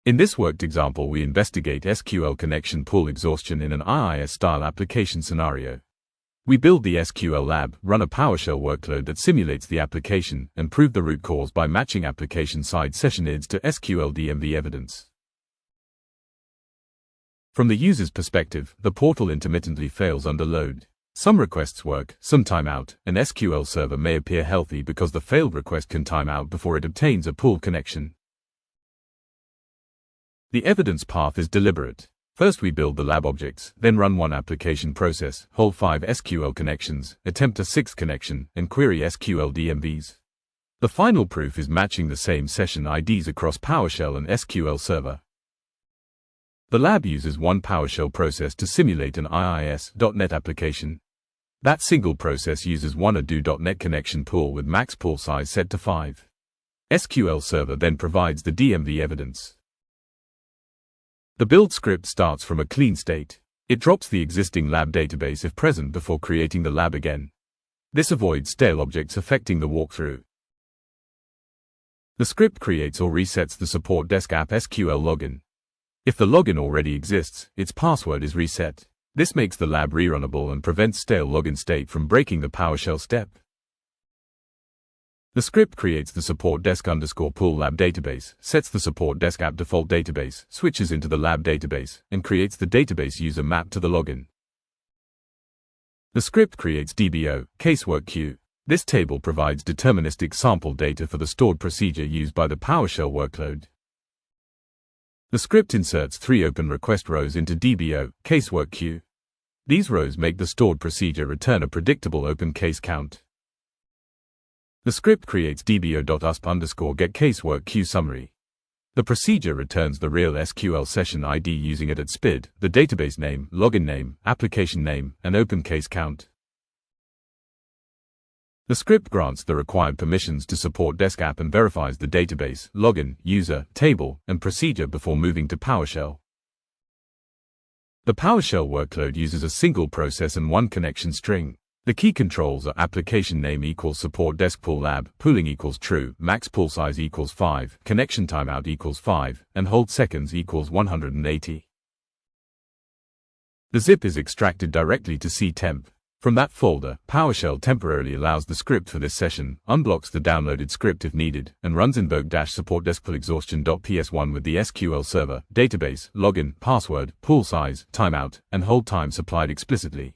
In this worked example, we investigate SQL connection pool exhaustion in an IIS-style application scenario. We build the SQL lab, run a PowerShell workload that simulates the application, and prove the root cause by matching application-side session IDs to SQL DMV evidence. From the user's perspective, the portal intermittently fails under load. Some requests work, some time out. An SQL server may appear healthy because the failed request can time out before it obtains a pool connection. The evidence path is deliberate. First we build the lab objects, then run one application process, hold 5 SQL connections, attempt a 6th connection, and query SQL DMVs. The final proof is matching the same session IDs across PowerShell and SQL Server. The lab uses one PowerShell process to simulate an IIS.NET application. That single process uses one ado.NET connection pool with max pool size set to 5. SQL Server then provides the DMV evidence. The build script starts from a clean state. It drops the existing lab database if present before creating the lab again. This avoids stale objects affecting the walkthrough. The script creates or resets the support desk app SQL login. If the login already exists, its password is reset. This makes the lab rerunnable and prevents stale login state from breaking the PowerShell step. The script creates the support desk_pool lab database, sets the support desk app default database, switches into the lab database, and creates the database user map to the login. The script creates DBO, casework queue. This table provides deterministic sample data for the stored procedure used by the PowerShell workload. The script inserts 3 open request rows into DBO, casework queue. These rows make the stored procedure return a predictable open case count. The script creates dbo.usp_get casework queue summary. The procedure returns the real SQL session ID using it at SPID, the database name, login name, application name, and open case count. The script grants the required permissions to support desk app and verifies the database, login, user, table, and procedure before moving to PowerShell. The PowerShell workload uses a single process and one connection string. The key controls are application name equals support desk pool lab, pooling equals true, max pool size equals 5, connection timeout equals 5, and hold seconds equals 180. The zip is extracted directly to ctemp. From that folder, PowerShell temporarily allows the script for this session, unblocks the downloaded script if needed, and runs invoke-support desk pool exhaustion.ps1 with the SQL server, database, login, password, pool size, timeout, and hold time supplied explicitly.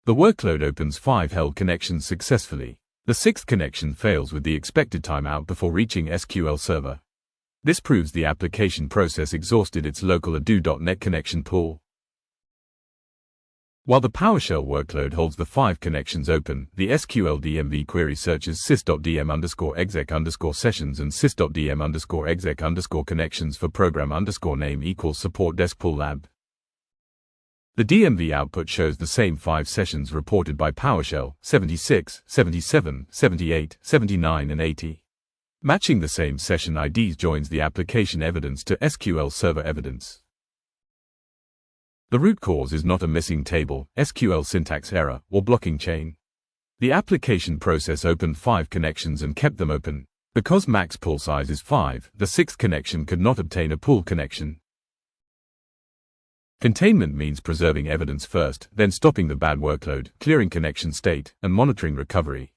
The workload opens 5 held connections successfully. The 6th connection fails with the expected timeout before reaching SQL Server. This proves the application process exhausted its local ado.NET connection pool. While the PowerShell workload holds the 5 connections open, the SQL DMV query searches sys.dm_exec_sessions and sys.dm_exec_connections for program_name equals support desk pool lab. The DMV output shows the same 5 sessions reported by PowerShell, 76, 77, 78, 79 and 80. Matching the same session IDs joins the application evidence to SQL Server evidence. The root cause is not a missing table, SQL syntax error, or blocking chain. The application process opened 5 connections and kept them open. Because max pool size is 5, the 6th connection could not obtain a pool connection. Containment means preserving evidence first, then stopping the bad workload, clearing connection state, and monitoring recovery.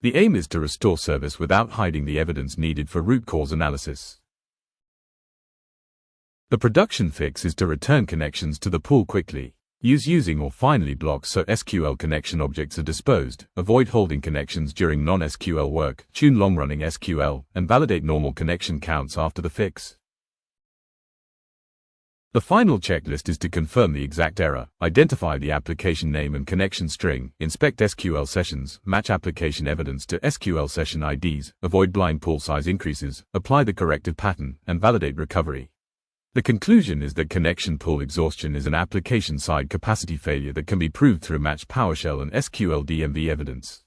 The aim is to restore service without hiding the evidence needed for root cause analysis. The production fix is to return connections to the pool quickly. Use using or finally blocks so SQL connection objects are disposed, avoid holding connections during non-SQL work, tune long-running SQL, and validate normal connection counts after the fix. The final checklist is to confirm the exact error, identify the application name and connection string, inspect SQL sessions, match application evidence to SQL session IDs, avoid blind pool size increases, apply the corrective pattern, and validate recovery. The conclusion is that connection pool exhaustion is an application-side capacity failure that can be proved through matched PowerShell and SQL DMV evidence.